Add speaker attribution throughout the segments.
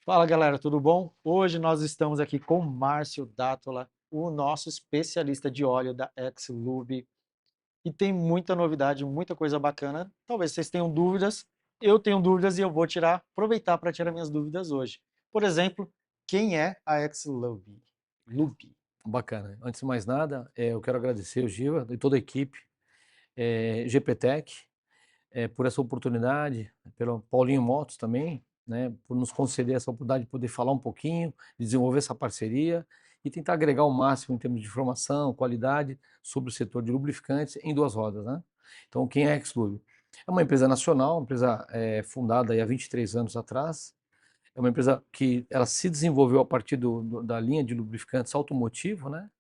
Speaker 1: Fala galera, tudo bom? Hoje nós estamos aqui com Márcio Dátola, o nosso especialista de óleo da Xlube. E tem muita novidade, muita coisa bacana. Talvez vocês tenham dúvidas, eu tenho dúvidas e eu vou aproveitar para tirar minhas dúvidas hoje. Por exemplo, quem é a Xlube? Lube.
Speaker 2: Bacana. Antes de mais nada, eu quero agradecer o Giva e toda a equipe, GPTech, por essa oportunidade, pelo Paulinho Motos também, né, por nos conceder essa oportunidade de poder falar um pouquinho, desenvolver essa parceria e tentar agregar o máximo em termos de informação, qualidade sobre o setor de lubrificantes em duas rodas, né? Então, quem é a Xlube? É uma empresa nacional, uma empresa fundada aí há 23 anos atrás. É uma empresa que ela se desenvolveu a partir da linha de lubrificantes automotivo, né?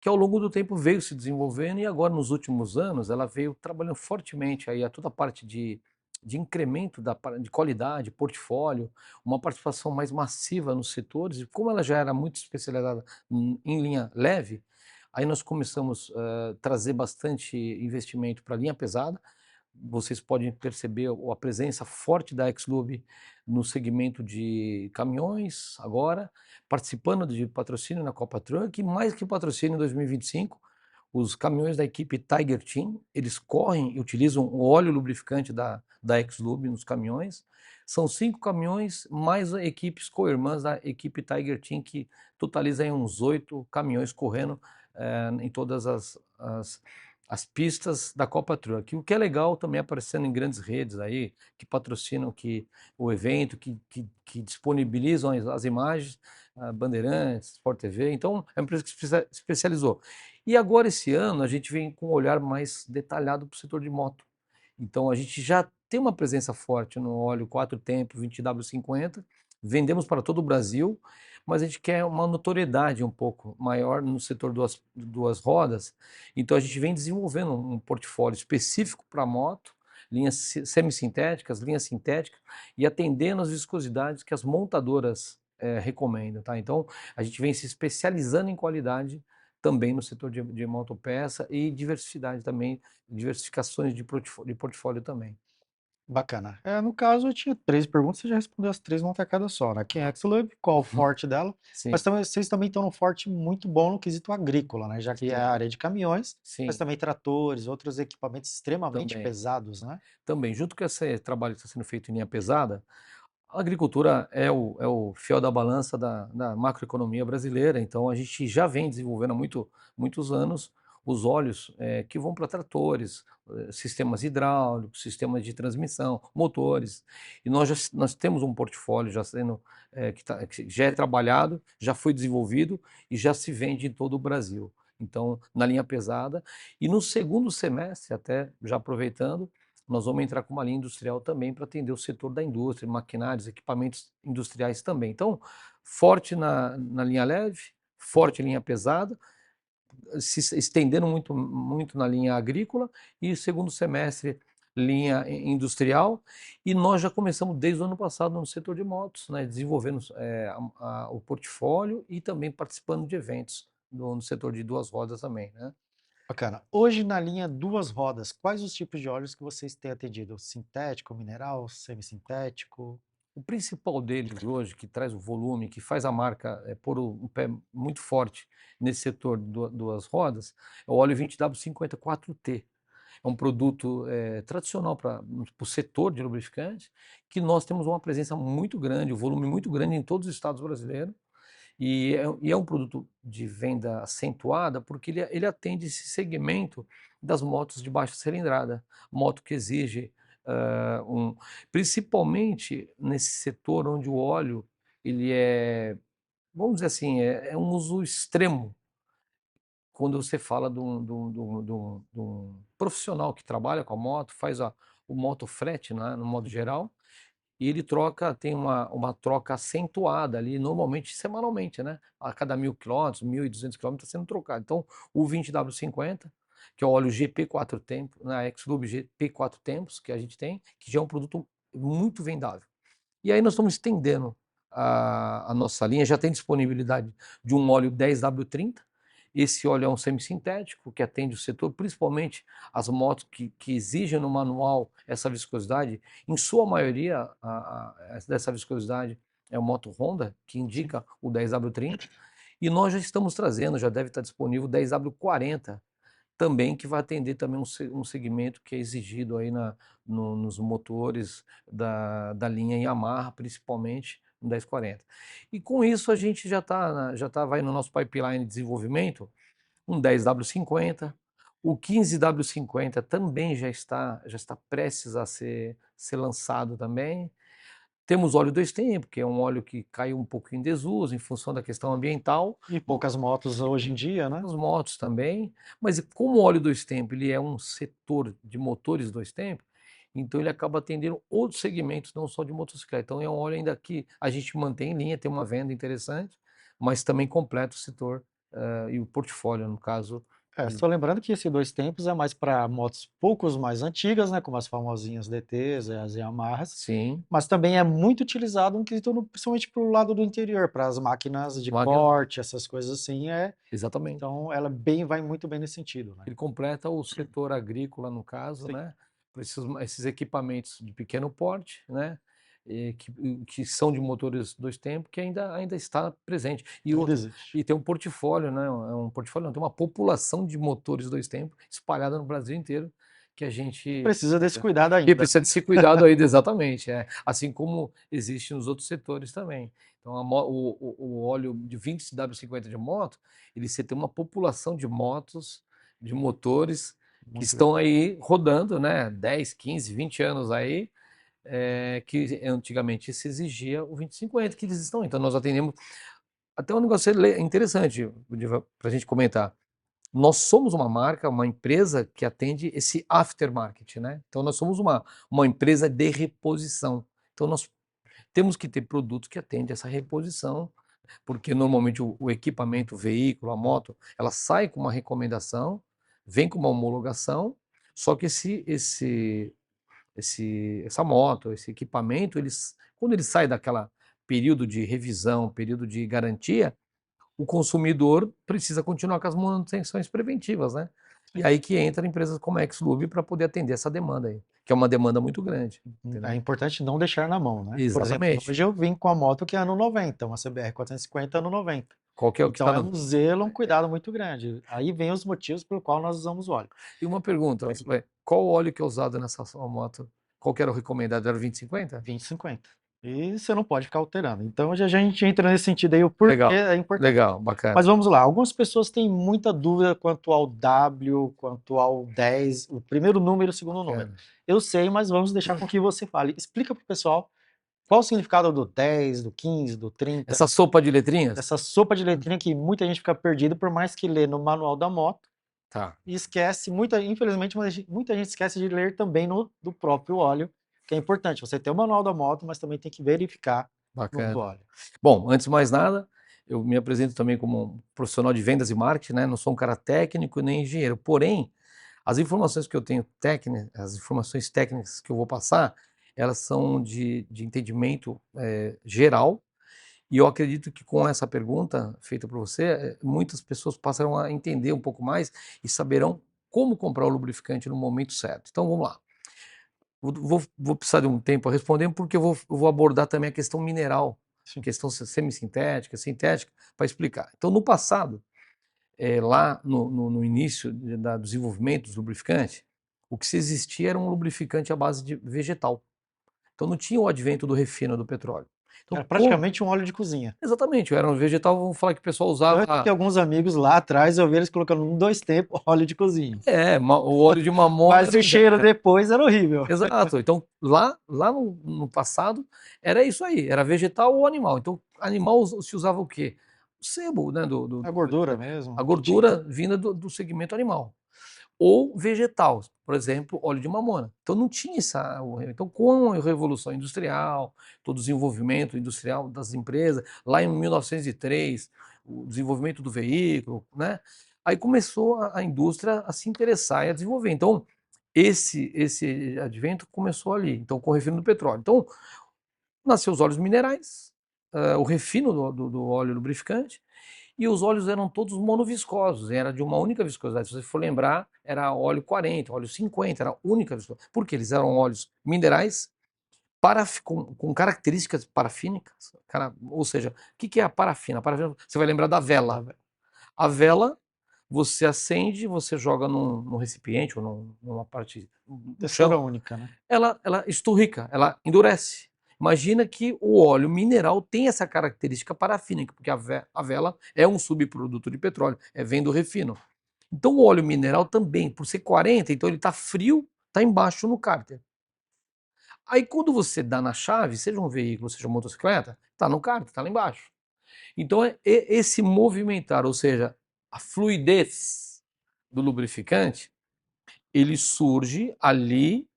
Speaker 2: Que ao longo do tempo veio se desenvolvendo e agora nos últimos anos ela veio trabalhando fortemente aí a toda a parte de incremento de qualidade, portfólio, uma participação mais massiva nos setores e como ela já era muito especializada em linha leve, aí nós começamos a trazer bastante investimento para a linha pesada. Vocês podem perceber a presença forte da Xlube no segmento de caminhões agora, participando de patrocínio na Copa Truck, e mais que patrocínio em 2025, os caminhões da equipe Tiger Team, eles correm e utilizam o óleo lubrificante da Xlube nos caminhões. São 5 caminhões, mais equipes co-irmãs da equipe Tiger Team, que totaliza aí uns 8 caminhões correndo em todas as pistas da Copa Truck. O que é legal também aparecendo em grandes redes aí, que patrocinam o evento, que disponibilizam as imagens, a Bandeirantes, Sport TV. Então, é uma empresa que se especializou. E agora, esse ano, a gente vem com um olhar mais detalhado para o setor de moto. Então, a gente já tem uma presença forte no óleo 4 tempo 20W50, vendemos para todo o Brasil, mas a gente quer uma notoriedade um pouco maior no setor duas rodas, então a gente vem desenvolvendo um portfólio específico para moto, linhas semissintéticas, linhas sintéticas, e atendendo às viscosidades que as montadoras recomendam, tá? Então a gente vem se especializando em qualidade também no setor de motopeça e diversidade também, diversificações de portfólio também.
Speaker 1: Bacana. No caso, eu tinha três perguntas, você já respondeu as três numa tacada só, né? Quem é a Xlube, qual o
Speaker 2: Uhum.
Speaker 1: forte dela, mas
Speaker 2: Sim,
Speaker 1: também, vocês também estão num forte muito bom no quesito agrícola, né? Já que é
Speaker 2: sim,
Speaker 1: a área de caminhões, mas
Speaker 2: sim,
Speaker 1: também tratores, outros equipamentos extremamente
Speaker 2: também.
Speaker 1: pesados, né?
Speaker 2: Também, junto com esse trabalho que está sendo feito em linha pesada, a agricultura é o fiel da balança da macroeconomia brasileira, então a gente já vem desenvolvendo há muitos anos os óleos que vão para tratores, sistemas hidráulicos, sistemas de transmissão, motores. E nós temos um portfólio já sendo, que já é trabalhado, já foi desenvolvido e já se vende em todo o Brasil. Então, na linha pesada. E no segundo semestre, até já aproveitando, nós vamos entrar com uma linha industrial também para atender o setor da indústria, maquinários, equipamentos industriais também. Então, forte na linha leve, forte em linha pesada, se estendendo muito na linha agrícola e segundo semestre linha industrial, e nós já começamos desde o ano passado no setor de motos, né, desenvolvendo o portfólio e também participando de eventos no setor de duas rodas também, né?
Speaker 1: Bacana. Hoje, na linha duas rodas, quais os tipos de óleos que vocês têm atendido? Sintético, mineral, semissintético?
Speaker 2: O principal deles hoje, que traz o volume, que faz a marca pôr um pé muito forte nesse setor de duas rodas, é o óleo 20W54T. É um produto tradicional para o setor de lubrificante, que nós temos uma presença muito grande, um volume muito grande em todos os estados brasileiros, e é um produto de venda acentuada porque ele atende esse segmento das motos de baixa cilindrada, moto que exige principalmente nesse setor onde o óleo ele vamos dizer assim, é um uso extremo. Quando você fala de um profissional que trabalha com a moto, faz o motofrete, né, no modo geral, e ele tem uma troca acentuada ali, normalmente semanalmente, né? A cada 1.000 quilômetros, 1.200 quilômetros está sendo trocado. Então, o 20W50, que é o óleo GP 4 tempos, na Xlube GP 4 tempos que a gente tem, que já é um produto muito vendável. E aí nós estamos estendendo a nossa linha, já tem disponibilidade de um óleo 10W30. Esse óleo é um semissintético que atende o setor, principalmente as motos que exigem no manual essa viscosidade. Em sua maioria, dessa viscosidade é uma moto Honda, que
Speaker 1: Sim.
Speaker 2: indica o 10W30, e nós já estamos trazendo, já deve estar disponível o 10W40, também, que vai atender também um segmento que é exigido aí nos motores da linha Yamaha, principalmente no 1040. E com isso a gente vai no nosso pipeline de desenvolvimento, um 10W50, o 15W50 também já está prestes a ser lançado também. Temos óleo 2 tempos, que é um óleo que caiu um pouco em desuso em função da questão ambiental.
Speaker 1: E poucas motos hoje em dia, né?
Speaker 2: As motos também, mas como o óleo 2 tempos ele é um setor de motores 2 tempos, então ele acaba atendendo outros segmentos, não só de motocicleta. Então é um óleo ainda que a gente mantém em linha, tem uma venda interessante, mas também completa o setor, e o portfólio, no caso.
Speaker 1: Só lembrando que esse 2 tempos é mais para motos poucos mais antigas, né, como as famosinhas DTs, as Yamahas,
Speaker 2: Sim,
Speaker 1: mas também é muito utilizado no quesito principalmente para o lado do interior, para as máquinas de
Speaker 2: máquinas,
Speaker 1: corte, essas coisas assim,
Speaker 2: exatamente.
Speaker 1: então ela vai muito bem nesse sentido, né.
Speaker 2: Ele completa o setor agrícola, no caso,
Speaker 1: Sim,
Speaker 2: né, para esses equipamentos de pequeno porte, né, que são de motores 2 tempos, que ainda está presente. E
Speaker 1: ainda
Speaker 2: outra,
Speaker 1: existe.
Speaker 2: e tem um portfólio, né, um portfólio não, tem uma população de motores 2 tempos espalhada no Brasil inteiro, que a gente
Speaker 1: Precisa desse cuidado
Speaker 2: que
Speaker 1: ainda,
Speaker 2: precisa
Speaker 1: né.
Speaker 2: de ser cuidado aí, exatamente, assim como existe nos outros setores também. Então o óleo de 20W50 de moto, você tem uma população de motos, de motores que
Speaker 1: Muito
Speaker 2: estão
Speaker 1: legal.
Speaker 2: aí rodando, né, 10, 15, 20 anos aí, que antigamente se exigia o 2050 que eles estão. Então nós atendemos até um negócio interessante, para a gente comentar. Nós somos uma marca, uma empresa que atende esse aftermarket, né? Então nós somos uma empresa de reposição. Então nós temos que ter produtos que atendem essa reposição, porque normalmente o equipamento, o veículo, a moto, ela sai com uma recomendação, vem com uma homologação, só que essa moto, esse equipamento, quando ele sai daquela período de revisão, período de garantia, o consumidor precisa continuar com as manutenções preventivas, né? E
Speaker 1: Sim.
Speaker 2: aí que entra empresas como a Xlube para poder atender essa demanda aí, que é uma demanda muito grande,
Speaker 1: É
Speaker 2: entendeu?
Speaker 1: importante não deixar na mão, né. Por exemplo,
Speaker 2: Exatamente.
Speaker 1: hoje eu vim com a moto que é ano 90, uma CBR 450 ano 90.
Speaker 2: Qual que é o que
Speaker 1: Então
Speaker 2: está
Speaker 1: é
Speaker 2: no...
Speaker 1: um zelo, um cuidado muito grande. Aí vem os motivos pelo qual nós usamos o óleo.
Speaker 2: E uma pergunta, qual o óleo que é usado nessa sua moto? Qual que era o recomendado? Era o 2050?
Speaker 1: 20,50. E você não pode ficar alterando. Então já a gente entra nesse sentido aí, o porquê
Speaker 2: Legal,
Speaker 1: é importante.
Speaker 2: legal, bacana.
Speaker 1: Mas vamos lá, algumas pessoas têm muita dúvida quanto ao W, quanto ao 10, o primeiro número e o segundo número.
Speaker 2: Bacana.
Speaker 1: Eu sei, mas vamos deixar com que você fale. Explica para o pessoal qual o significado do 10, do 15, do 30,
Speaker 2: Essa sopa de letrinhas?
Speaker 1: essa sopa de letrinha que muita gente fica perdida, por mais que lê no manual da moto,
Speaker 2: Tá,
Speaker 1: e esquece, infelizmente, muita gente esquece de ler também do próprio óleo, que é importante. Você tem o manual da moto, mas também tem que verificar no
Speaker 2: bacana.
Speaker 1: óleo.
Speaker 2: Bom, antes de mais nada, eu me apresento também como um profissional de vendas e marketing, né? Não sou um cara técnico nem engenheiro, porém, as informações que eu tenho técnicas, as informações técnicas que eu vou passar, elas são de entendimento geral, e eu acredito que com essa pergunta feita por você, muitas pessoas passarão a entender um pouco mais e saberão como comprar o lubrificante no momento certo. Então vamos lá. Vou precisar de um tempo a responder, porque eu vou abordar também a questão mineral,
Speaker 1: Sim.
Speaker 2: questão semissintética, sintética, para explicar. Então, no passado, lá no início do desenvolvimento dos lubrificantes, o que se existia era um lubrificante à base de vegetal. Então, não tinha o advento do refino do petróleo. Então,
Speaker 1: Era praticamente um óleo de cozinha.
Speaker 2: exatamente, era um vegetal, vamos falar que o pessoal
Speaker 1: Tanto que
Speaker 2: usava.
Speaker 1: alguns amigos lá atrás eu vi eles colocando um 2 tempos óleo de cozinha.
Speaker 2: O óleo de mamona
Speaker 1: Mas
Speaker 2: era
Speaker 1: o
Speaker 2: o
Speaker 1: cheiro depois era horrível.
Speaker 2: exato. Então, lá no passado, era isso aí, era vegetal ou animal. Então, animal se usava o quê? O sebo, né,
Speaker 1: A gordura mesmo
Speaker 2: a
Speaker 1: que tinha.
Speaker 2: gordura vinda do segmento animal. Ou vegetal, por exemplo, óleo de mamona. Então, não tinha Então, com a Revolução Industrial, todo o desenvolvimento industrial das empresas, lá em 1903, o desenvolvimento do veículo, né? Aí começou a indústria a se interessar e a desenvolver. Então, esse advento começou ali, então com o refino do petróleo. Então, nasceu os óleos minerais, o refino do óleo lubrificante, e os óleos eram todos monoviscosos, era de uma única viscosidade. Se você for lembrar, era óleo 40, óleo 50, era a única viscosidade. Porque eles eram óleos minerais com características parafínicas. Ou seja, o que é a parafina? A parafina, você vai lembrar da vela. A vela, você acende, você joga num recipiente ou numa parte do
Speaker 1: Textura
Speaker 2: chão,
Speaker 1: única, né?
Speaker 2: ela esturrica, ela endurece. Imagina que o óleo mineral tem essa característica parafínica, porque a vela é um subproduto de petróleo, vem do refino. Então o óleo mineral também, por ser 40, então ele está frio, está embaixo no cárter. Aí quando você dá na chave, seja um veículo, seja uma motocicleta, está no cárter, está lá embaixo. Então esse movimentar, ou seja, a fluidez do lubrificante, ele surge ali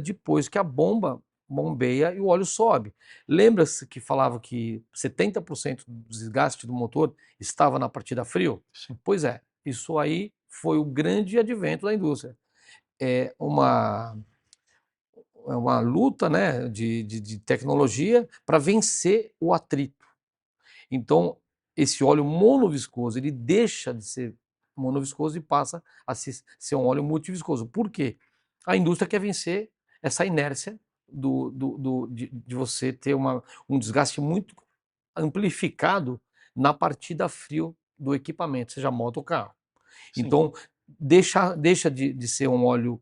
Speaker 2: depois que a bomba bombeia e o óleo sobe. Lembra-se que falava que 70% do desgaste do motor estava na partida frio?
Speaker 1: Sim.
Speaker 2: Pois é, isso aí foi o grande advento da indústria. É uma luta, né, de tecnologia para vencer o atrito. Então, esse óleo monoviscoso, ele deixa de ser monoviscoso e passa a ser um óleo multiviscoso. Por quê? A indústria quer vencer essa inércia de você ter um desgaste muito amplificado na partida frio do equipamento, seja moto ou carro.
Speaker 1: Sim.
Speaker 2: Então, deixa de ser um óleo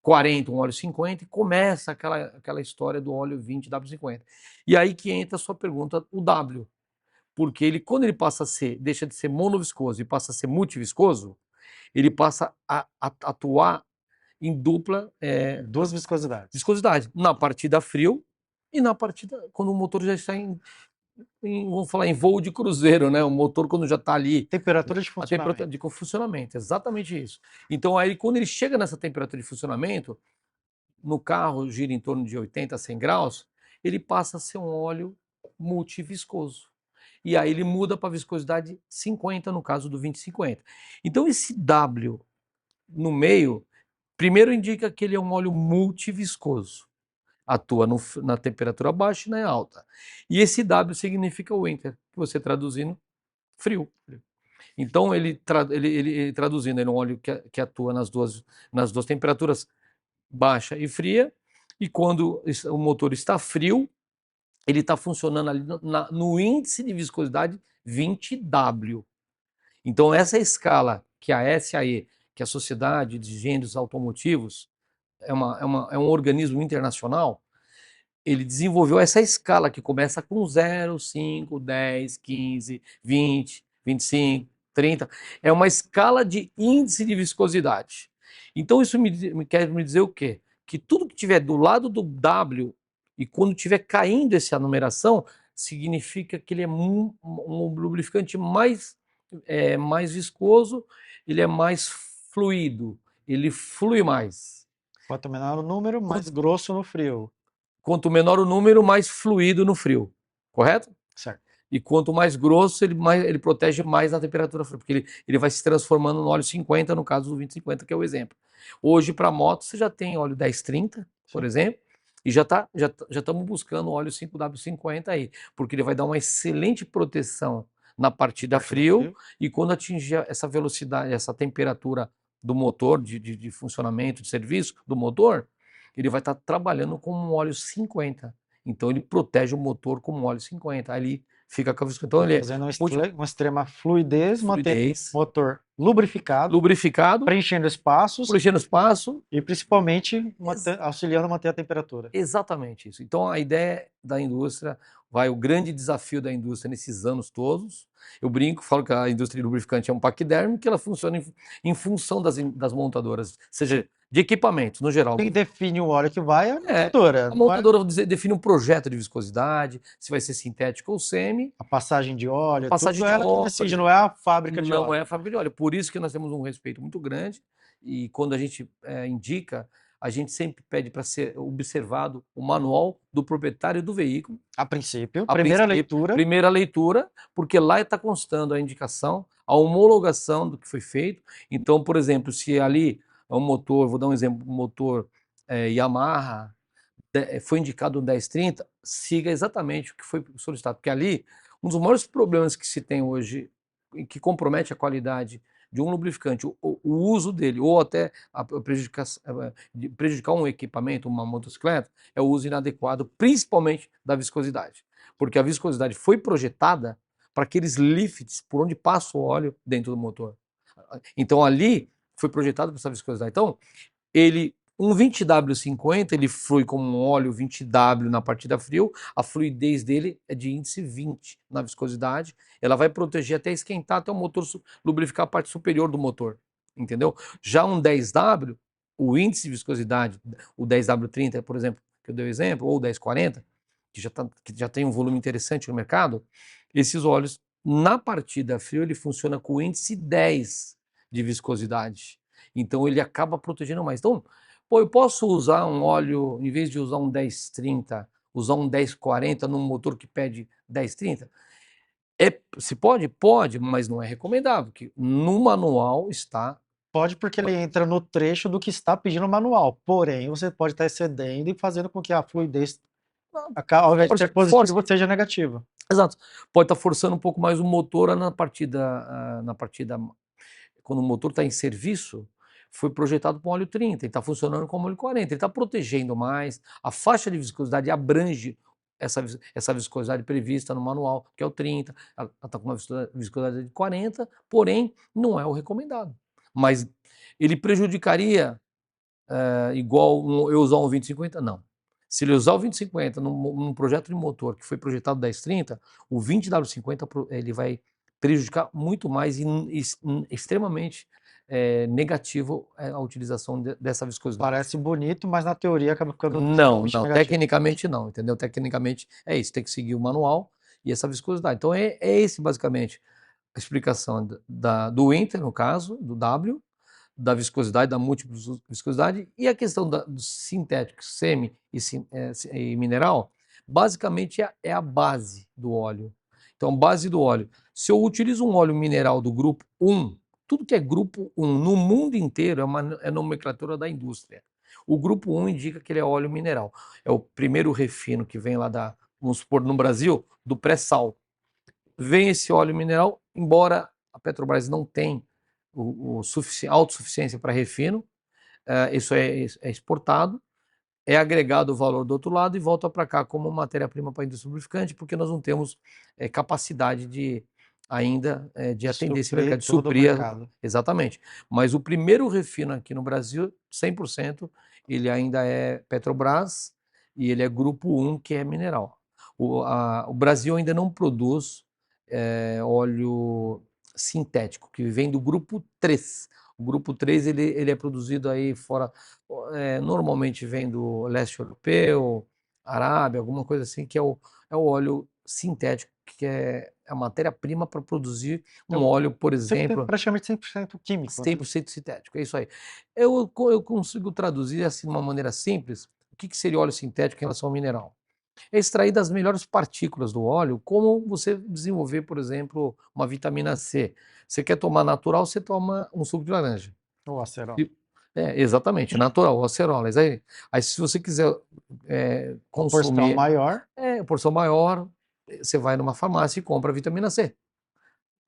Speaker 2: 40, um óleo 50, e começa aquela história do óleo 20 W50. E aí que entra a sua pergunta, o W. Porque quando ele deixa de ser monoviscoso e passa a ser multiviscoso, ele passa a atuar em dupla
Speaker 1: Duas viscosidades.
Speaker 2: viscosidade, na partida frio e na partida quando o motor já está vamos falar em voo de cruzeiro, né? O motor quando já está ali.
Speaker 1: Temperatura de
Speaker 2: A temperatura
Speaker 1: funcionamento.
Speaker 2: de funcionamento, exatamente isso. Então aí quando ele chega nessa temperatura de funcionamento, no carro gira em torno de 80 a 100 graus, ele passa a ser um óleo multiviscoso. E aí ele muda para a viscosidade 50, no caso do 20-50. Então esse W no meio, primeiro indica que ele é um óleo multiviscoso. Atua na temperatura baixa e na alta. E esse W significa winter, que você traduzindo, frio. Então ele traduzindo, ele é um óleo que atua nas duas temperaturas, baixa e fria, e quando o motor está frio, ele está funcionando ali no índice de viscosidade 20W. Então, essa escala que a SAE, que é a Sociedade de Engenheiros Automotivos, é um organismo internacional, ele desenvolveu essa escala que começa com 0, 5, 10, 15, 20, 25, 30. É uma escala de índice de viscosidade. Então, isso quer me dizer o quê? Que tudo que tiver do lado do W e quando estiver caindo essa numeração, significa que ele é um lubrificante mais viscoso, ele é mais fluido, ele flui mais.
Speaker 1: Quanto menor o número, mais grosso no frio.
Speaker 2: Quanto menor o número, mais fluido no frio, correto?
Speaker 1: Certo.
Speaker 2: E quanto mais grosso, ele protege mais na temperatura fria, porque ele vai se transformando no óleo 50, no caso do 2050, que é o exemplo. Hoje, para moto, você já tem óleo 1030, por exemplo, e já estamos buscando o óleo 5W50 aí, porque ele vai dar uma excelente proteção na partida frio, e quando atingir essa velocidade, essa temperatura do motor, de funcionamento, de serviço do motor, ele vai estar trabalhando com um óleo 50. Então ele protege o motor com um óleo 50. Aí ele fica com a viscosidade. Então ele
Speaker 1: fazendo uma extrema fluidez, mantendo o motor lubrificado, preenchendo espaços
Speaker 2: e
Speaker 1: principalmente auxiliando a manter a temperatura.
Speaker 2: Exatamente isso. Então a ideia da indústria, o grande desafio da indústria nesses anos todos, eu brinco, falo que a indústria de lubrificante é um paquiderme, que ela funciona em função das montadoras, seja de equipamentos, no geral.
Speaker 1: Quem define o óleo que vai é a montadora.
Speaker 2: A montadora define um projeto de viscosidade, se vai ser sintético ou semi.
Speaker 1: A passagem de óleo,
Speaker 2: a passagem
Speaker 1: tudo ela que decide, não é a fábrica de óleo.
Speaker 2: Não é a fábrica de óleo. Por isso que nós temos um respeito muito grande, e quando a gente indica, a gente sempre pede para ser observado o manual do proprietário do veículo.
Speaker 1: A princípio, primeira leitura,
Speaker 2: porque lá está constando a indicação, a homologação do que foi feito. Então, por exemplo, se ali é um motor, vou dar um exemplo, um motor Yamaha, foi indicado um 1030, siga exatamente o que foi solicitado, porque ali, um dos maiores problemas que se tem hoje, que compromete a qualidade de um lubrificante, o uso dele, ou até prejudicar um equipamento, uma motocicleta, é o uso inadequado, principalmente da viscosidade. Porque a viscosidade foi projetada para aqueles lifts por onde passa o óleo dentro do motor. Então ali foi projetado para essa viscosidade. Então, um 20W50, ele flui como um óleo 20W na partida frio, a fluidez dele é de índice 20 na viscosidade, ela vai proteger até esquentar, até o motor lubrificar a parte superior do motor, entendeu? Já um 10W, o índice de viscosidade, o 10W30, por exemplo, que eu dei o exemplo, ou o 1040, que já tem um volume interessante no mercado, esses óleos, na partida frio, ele funciona com o índice 10 de viscosidade. Então ele acaba protegendo mais. Então, pô, eu posso usar um óleo, em vez de usar um 1030, usar um 1040 num motor que pede 1030? Se pode? Pode, mas não é recomendável, porque no manual está.
Speaker 1: Pode porque ele entra no trecho do que está pedindo o manual. Porém, você pode estar excedendo e fazendo com que a fluidez, ao invés de ser positiva, seja negativa.
Speaker 2: Exato. Pode estar forçando um pouco mais o motor na partida, quando o motor está em serviço, foi projetado com óleo 30, ele está funcionando como óleo 40, ele está protegendo mais, a faixa de viscosidade abrange essa viscosidade prevista no manual, que é o 30, ela está com uma viscosidade de 40, porém não é o recomendado. Mas ele prejudicaria igual eu usar um 2050? Não. Se ele usar o 2050 num projeto de motor que foi projetado 1030, o 20W50 ele vai prejudicar muito mais e extremamente negativo a utilização dessa viscosidade.
Speaker 1: Parece bonito, mas na teoria acaba ficando
Speaker 2: Não,
Speaker 1: negativo.
Speaker 2: tecnicamente não, entendeu? Tecnicamente é isso, tem que seguir o manual e essa viscosidade. Então é esse basicamente a explicação do Inter, no caso, do W, da viscosidade, da múltipla viscosidade, e a questão do sintético, semi e mineral, basicamente é a base do óleo. Então, base do óleo. Se eu utilizo um óleo mineral do grupo 1, tudo que é grupo 1 no mundo inteiro é nomenclatura da indústria. O grupo 1 indica que ele é óleo mineral. É o primeiro refino que vem lá vamos supor, no Brasil, do pré-sal. Vem esse óleo mineral, embora a Petrobras não tenha autossuficiência para refino, isso é exportado, é agregado o valor do outro lado e volta para cá como matéria-prima para a indústria lubrificante, porque nós não temos capacidade ainda de atender esse mercado, de suprir. Exatamente. Mas o primeiro refino aqui no Brasil, 100%, ele ainda é Petrobras e ele é grupo 1, que é mineral. O Brasil ainda não produz óleo sintético, que vem do grupo 3. O grupo 3 ele é produzido aí fora, normalmente vem do leste europeu, Arábia, alguma coisa assim, que é o óleo sintético, que é a matéria-prima para produzir um óleo, por exemplo.
Speaker 1: Praticamente 100% químico.
Speaker 2: 100% sintético, é isso aí. Eu consigo traduzir assim de uma maneira simples o que seria óleo sintético em relação ao mineral. É extrair das melhores partículas do óleo, como você desenvolver, por exemplo, uma vitamina C. Você quer tomar natural, você toma um suco de laranja.
Speaker 1: Ou acerola.
Speaker 2: Exatamente, natural, ou acerola. Aí se você quiser consumir... porção maior, você vai numa farmácia e compra a vitamina C.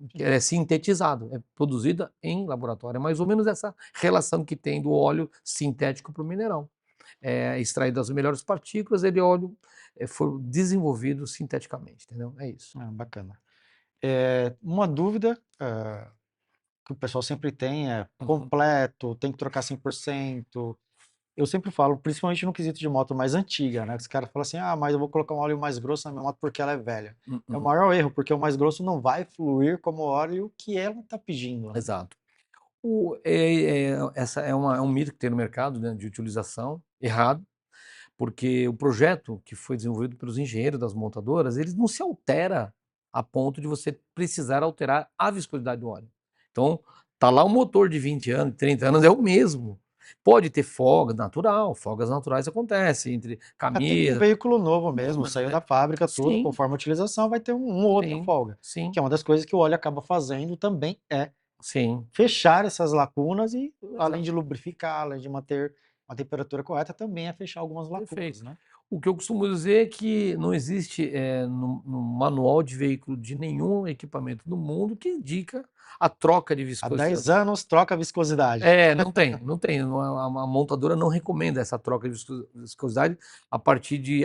Speaker 2: Que é sintetizado, é produzida em laboratório. É mais ou menos essa relação que tem do óleo sintético para o mineral. É extraído das melhores partículas, ele óleo foi desenvolvido sinteticamente, entendeu? É isso.
Speaker 1: Bacana. Uma dúvida que o pessoal sempre tem é completo, tem que trocar 100%. Eu sempre falo, principalmente no quesito de moto mais antiga, né? Os caras falam assim, mas eu vou colocar um óleo mais grosso na minha moto porque ela é velha. É o maior erro, porque o mais grosso não vai fluir como o óleo que ela está pedindo. Né?
Speaker 2: Exato. Essa é um mito que tem no mercado, né, de utilização errado, porque o projeto que foi desenvolvido pelos engenheiros das montadoras, eles não se altera a ponto de você precisar alterar a viscosidade do óleo. Então, tá lá um motor de 20 anos, 30 anos, é o mesmo. Pode ter folga natural, folgas naturais acontecem entre camisas.
Speaker 1: Um veículo novo mesmo, saiu da fábrica, tudo,
Speaker 2: Sim.
Speaker 1: Conforme a utilização, vai ter uma outra folga.
Speaker 2: Sim.
Speaker 1: Que é uma das coisas que o óleo acaba fazendo também
Speaker 2: Sim.
Speaker 1: fechar essas lacunas e, além de lubrificar, além de manter a temperatura correta, também é fechar algumas lacunas. Né?
Speaker 2: O que eu costumo dizer é que não existe no manual de veículo de nenhum equipamento do mundo que indica a troca de
Speaker 1: Há
Speaker 2: viscosidade.
Speaker 1: 10 anos troca a viscosidade.
Speaker 2: Não tem, não tem. A montadora não recomenda essa troca de viscosidade a partir de,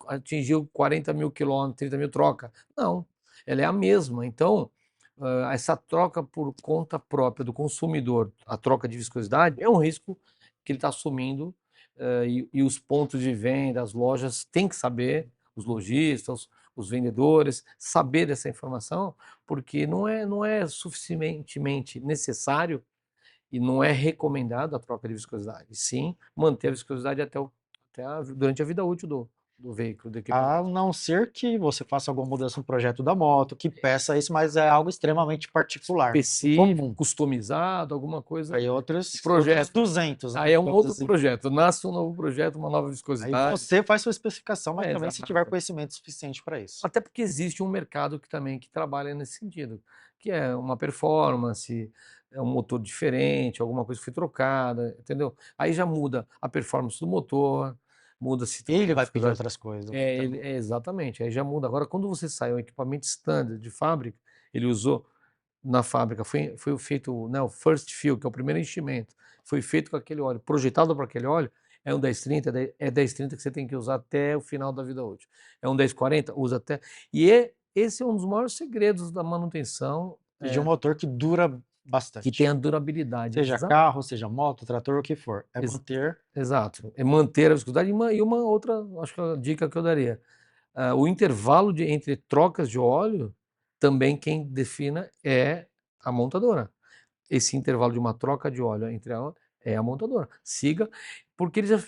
Speaker 2: atingiu 40 mil quilômetros, 30 mil troca. Não, ela é a mesma. Então, essa troca por conta própria do consumidor, a troca de viscosidade, é um risco que ele está assumindo, e os pontos de venda, as lojas têm que saber, os lojistas, os vendedores, saber dessa informação, porque não é suficientemente necessário e não é recomendado a troca de viscosidade. Sim, manter a viscosidade durante a vida útil do veículo, do
Speaker 1: A
Speaker 2: equipamento.
Speaker 1: não ser que você faça alguma mudança no projeto da moto, que peça isso, mas é algo extremamente particular,
Speaker 2: Específico,
Speaker 1: comum.
Speaker 2: customizado, alguma coisa.
Speaker 1: Aí outros
Speaker 2: Projeto.
Speaker 1: 200, né?
Speaker 2: Aí é um
Speaker 1: Digamos
Speaker 2: outro
Speaker 1: assim.
Speaker 2: projeto. Nasce um novo projeto, uma nova
Speaker 1: Aí
Speaker 2: viscosidade.
Speaker 1: você faz sua especificação, mas também se tiver
Speaker 2: Exato.
Speaker 1: conhecimento suficiente para isso.
Speaker 2: Até porque existe um mercado que trabalha nesse sentido, que é uma performance, é um motor diferente, alguma coisa foi trocada, entendeu? Aí já muda a performance do motor, muda se
Speaker 1: Ele vai pedir
Speaker 2: viscosidade.
Speaker 1: outras coisas.
Speaker 2: Exatamente, aí já muda. Agora, quando você sai um equipamento standard de fábrica, ele usou na fábrica, foi feito, né, o first fill, que é o primeiro enchimento, foi feito com aquele óleo, projetado para aquele óleo, é um 1030, é 1030 que você tem que usar até o final da vida útil. É um 1040, usa até. Esse é um dos maiores segredos da manutenção,
Speaker 1: E de um motor que dura
Speaker 2: que tem
Speaker 1: bastante.
Speaker 2: a durabilidade.
Speaker 1: Seja carro, seja moto, trator, o que for. É manter.
Speaker 2: Exato. É manter a viscosidade. E uma outra, acho que a dica que eu daria. O intervalo entre trocas de óleo, também quem defina é a montadora. Esse intervalo de uma troca de óleo entre ela é a montadora. Siga, porque eles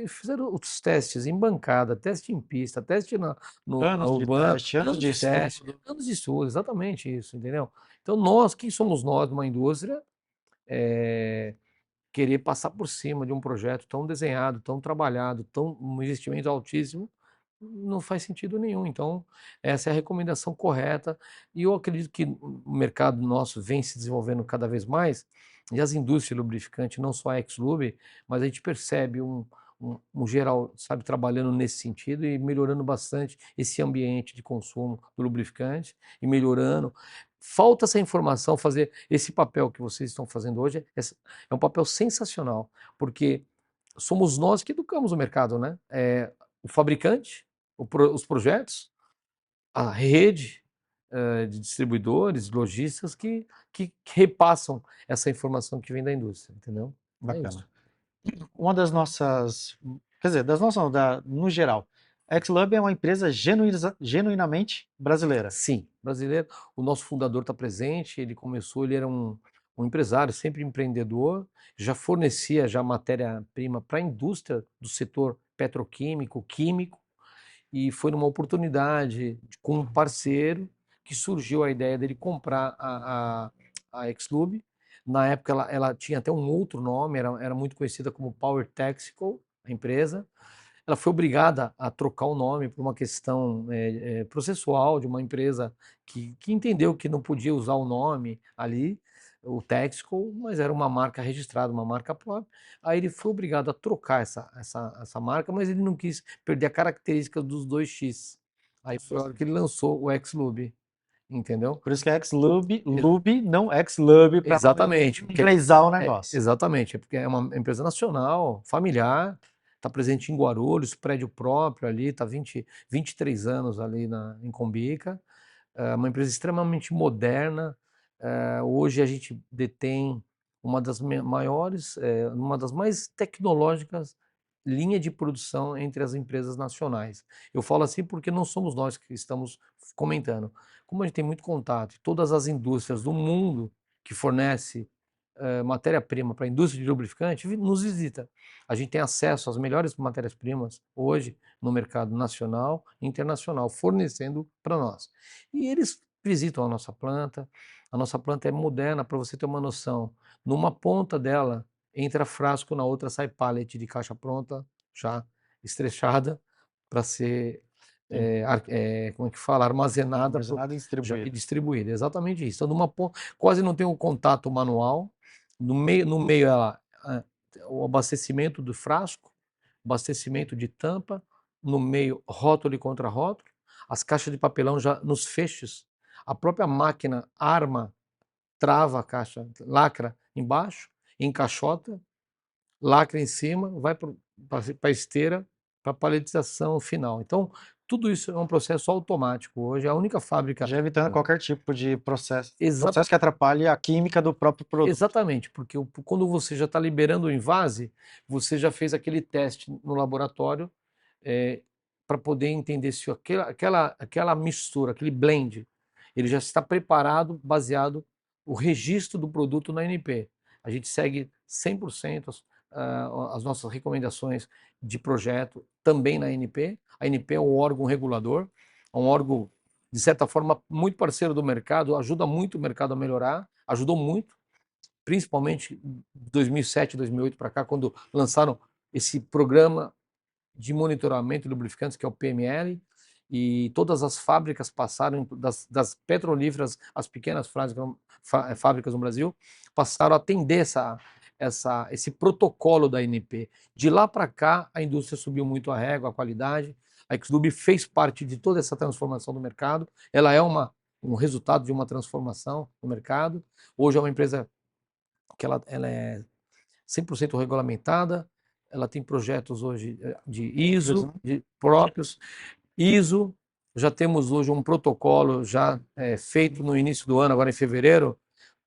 Speaker 2: fizeram os testes em bancada, teste em pista, teste na
Speaker 1: Anos de
Speaker 2: urbana,
Speaker 1: teste, anos de estudo.
Speaker 2: anos de estudo, exatamente isso, entendeu? Então nós, quem somos nós numa indústria, é, querer passar por cima de um projeto tão desenhado, tão trabalhado, um investimento altíssimo, não faz sentido nenhum. Então, essa é a recomendação correta. E eu acredito que o mercado nosso vem se desenvolvendo cada vez mais, e as indústrias de lubrificante, não só a Exlube, mas a gente percebe um geral, sabe, trabalhando nesse sentido e melhorando bastante esse ambiente de consumo do lubrificante e melhorando. Falta essa informação, fazer esse papel que vocês estão fazendo hoje, é um papel sensacional, porque somos nós que educamos o mercado, né? O fabricante, os projetos, a rede de distribuidores, lojistas que repassam essa informação que vem da indústria, entendeu? É
Speaker 1: Bacana.
Speaker 2: isso.
Speaker 1: Uma das nossas, quer dizer, das nossas, não, no geral, a Xlub é uma empresa genuinamente brasileira.
Speaker 2: Sim, brasileiro. O nosso fundador está presente. Ele era um empresário, sempre empreendedor, já fornecia já matéria-prima para a indústria do setor petroquímico, químico, e foi numa oportunidade com um parceiro que surgiu a ideia dele comprar a Xlube. Na época ela tinha até um outro nome, era muito conhecida como Power Taxical, a empresa. Ela foi obrigada a trocar o nome por uma questão processual de uma empresa que entendeu que não podia usar o nome ali, o Texaco, mas era uma marca registrada, uma marca própria. Aí ele foi obrigado a trocar essa marca, mas ele não quis perder a característica dos 2X. Aí foi a hora que ele lançou o Xlube, entendeu?
Speaker 1: Por isso que é Xlub, Lube, não Xlub, para
Speaker 2: Exatamente,
Speaker 1: inglesar o negócio.
Speaker 2: exatamente, porque é uma empresa nacional, familiar, está presente em Guarulhos, prédio próprio ali, está 23 anos ali em Combica, é uma empresa extremamente moderna. Hoje a gente detém uma das maiores, uma das mais tecnológicas linha de produção entre as empresas nacionais. Eu falo assim porque não somos nós que estamos comentando. Como a gente tem muito contato, todas as indústrias do mundo que fornece matéria-prima para a indústria de lubrificante nos visita. A gente tem acesso às melhores matérias-primas hoje no mercado nacional e internacional, fornecendo para nós. E eles visitam a nossa planta. A nossa planta é moderna, para você ter uma noção. Numa ponta dela entra frasco, na outra sai pallet de caixa pronta, já estrechada, para ser,
Speaker 1: Sim,
Speaker 2: como é que fala, armazenada
Speaker 1: armazenado e
Speaker 2: e
Speaker 1: distribuído.
Speaker 2: distribuída. Exatamente isso. Então, numa ponta, quase não tem um contato manual. No meio o abastecimento do frasco, abastecimento de tampa, no meio rótulo e contra-rótulo, as caixas de papelão já nos feixes, a própria máquina arma, trava a caixa, lacra embaixo, encaixota, lacra em cima, vai para a esteira, para a paletização final. Então, tudo isso é um processo automático hoje, é a única fábrica.
Speaker 1: Já evitando qualquer tipo de processo,
Speaker 2: Exata,
Speaker 1: processo que atrapalhe a química do próprio produto.
Speaker 2: exatamente, porque quando você já está liberando o invase, você já fez aquele teste no laboratório para poder entender se aquela mistura, aquele blend, ele já está preparado baseado o registro do produto na ANP. A gente segue 100% as nossas recomendações de projeto também na ANP. A ANP é um órgão regulador, é um órgão, de certa forma, muito parceiro do mercado, ajuda muito o mercado a melhorar, ajudou muito, principalmente 2007, 2008 para cá, quando lançaram esse programa de monitoramento de lubrificantes, que é o PML, e todas as fábricas passaram, das petrolíferas às pequenas fábricas no Brasil, passaram a atender esse protocolo da ANP. De lá para cá, a indústria subiu muito a régua, a qualidade. A Exlube fez parte de toda essa transformação do mercado. Ela é um resultado de uma transformação no mercado. Hoje é uma empresa que ela é 100% regulamentada, ela tem projetos hoje de ISO, de próprios, ISO, já temos hoje um protocolo já feito no início do ano, agora em fevereiro,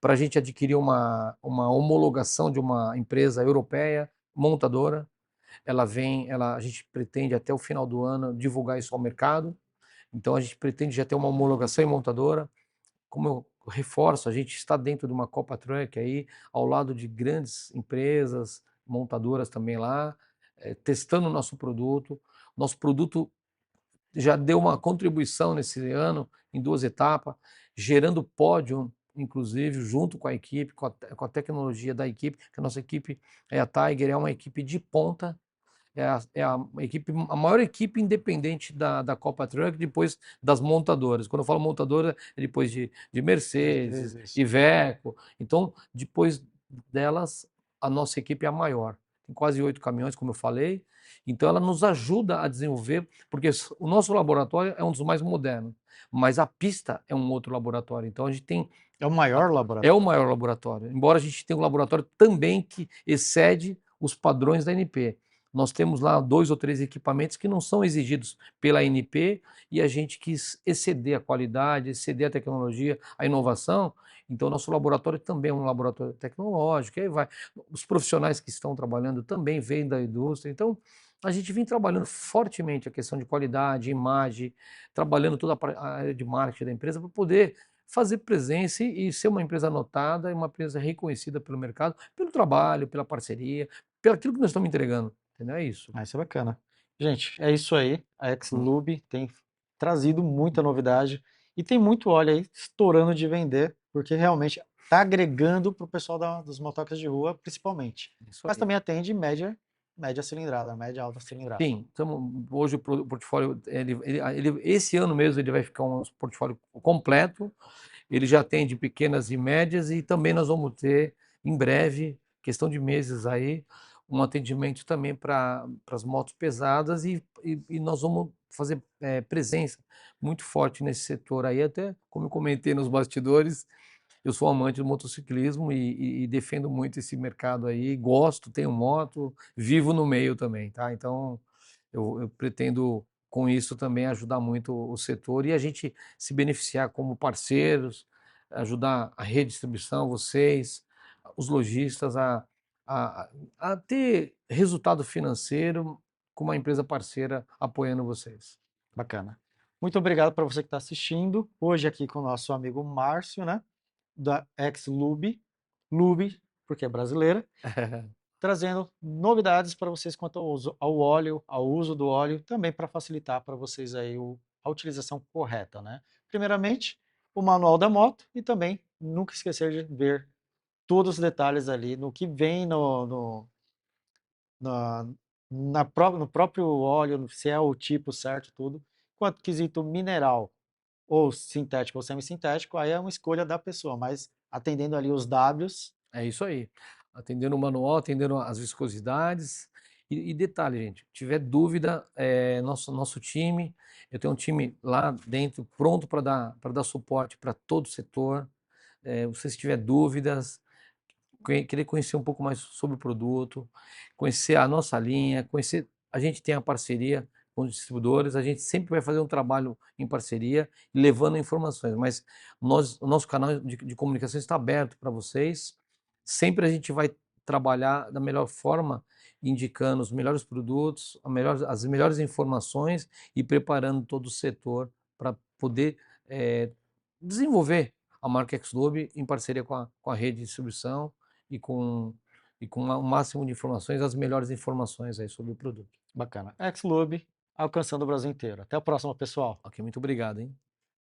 Speaker 2: para a gente adquirir uma homologação de uma empresa europeia, montadora. A gente pretende até o final do ano divulgar isso ao mercado, então a gente pretende já ter uma homologação em montadora. Como eu reforço, a gente está dentro de uma Copa Truck aí, ao lado de grandes empresas, montadoras também lá, testando o nosso produto. Nosso produto já deu uma contribuição nesse ano em 2 etapas, gerando pódio, inclusive, junto com a equipe, com a tecnologia da equipe, que a nossa equipe é a Tiger, é uma equipe de ponta, a maior equipe independente da Copa Truck, depois das montadoras. Quando eu falo montadora, é depois de Mercedes, Iveco. Então, depois delas, a nossa equipe é a maior. Tem quase 8 caminhões, como eu falei. Então, ela nos ajuda a desenvolver, porque o nosso laboratório é um dos mais modernos, mas a pista é um outro laboratório. Então, a gente tem.
Speaker 1: É o maior
Speaker 2: É
Speaker 1: laboratório.
Speaker 2: o maior laboratório, embora a gente tenha um laboratório também que excede os padrões da ANP. Nós temos lá 2 ou 3 equipamentos que não são exigidos pela ANP e a gente quis exceder a qualidade, exceder a tecnologia, a inovação. Então, nosso laboratório também é um laboratório tecnológico. Aí vai. Os profissionais que estão trabalhando também vêm da indústria. Então, a gente vem trabalhando fortemente a questão de qualidade, imagem, trabalhando toda a área de marketing da empresa para poder fazer presença e ser uma empresa notada e uma empresa reconhecida pelo mercado, pelo trabalho, pela parceria, pelo aquilo que nós estamos entregando. Entendeu? É isso.
Speaker 1: Isso é bacana. Gente, é isso aí. A Xlube tem trazido muita novidade e tem muito óleo aí estourando de vender, porque realmente está agregando para o pessoal dos motocas de rua, principalmente.
Speaker 2: Isso
Speaker 1: Mas
Speaker 2: aí.
Speaker 1: também atende média cilindrada, média alta cilindrada.
Speaker 2: Sim, hoje o portfólio, esse ano mesmo ele vai ficar um portfólio completo, ele já atende pequenas e médias e também nós vamos ter em breve, questão de meses aí, um atendimento também para as motos pesadas e nós vamos fazer presença muito forte nesse setor aí, até como eu comentei nos bastidores, eu sou amante do motociclismo e defendo muito esse mercado aí, gosto, tenho moto, vivo no meio também, tá? Então, eu pretendo, com isso, também ajudar muito o setor e a gente se beneficiar como parceiros, ajudar a redistribuição, vocês, os lojistas, a, a ter resultado financeiro com uma empresa parceira apoiando vocês.
Speaker 1: Bacana. Muito obrigado para você que está assistindo. Hoje aqui com o nosso amigo Márcio, né? Da Xlube, Lube, porque é brasileira, trazendo novidades para vocês quanto ao óleo, ao uso do óleo, também para facilitar para vocês aí a utilização correta, né? Primeiramente, o manual da moto e também nunca esquecer de ver todos os detalhes ali no que vem na, no próprio óleo, se é o tipo certo, tudo. Quanto quesito mineral, ou sintético ou semissintético, aí é uma escolha da pessoa, mas atendendo ali os Ws.
Speaker 2: É isso aí. Atendendo o manual, atendendo as viscosidades E detalhe, gente, tiver dúvida, nosso time, eu tenho um time lá dentro pronto para dar suporte para todo o setor. Você se tiver dúvidas, querer conhecer um pouco mais sobre o produto, conhecer a nossa linha, conhecer. A gente tem a parceria com os distribuidores, a gente sempre vai fazer um trabalho em parceria, levando informações, mas o nosso canal de comunicação está aberto para vocês. Sempre a gente vai trabalhar da melhor forma, indicando os melhores produtos, as melhores informações e preparando todo o setor para poder desenvolver a marca Xlube em parceria com a rede de distribuição e com o máximo de informações, as melhores informações aí sobre o produto.
Speaker 1: Bacana. Xlube alcançando o Brasil inteiro. Até a próxima, pessoal.
Speaker 2: Ok, muito obrigado, hein?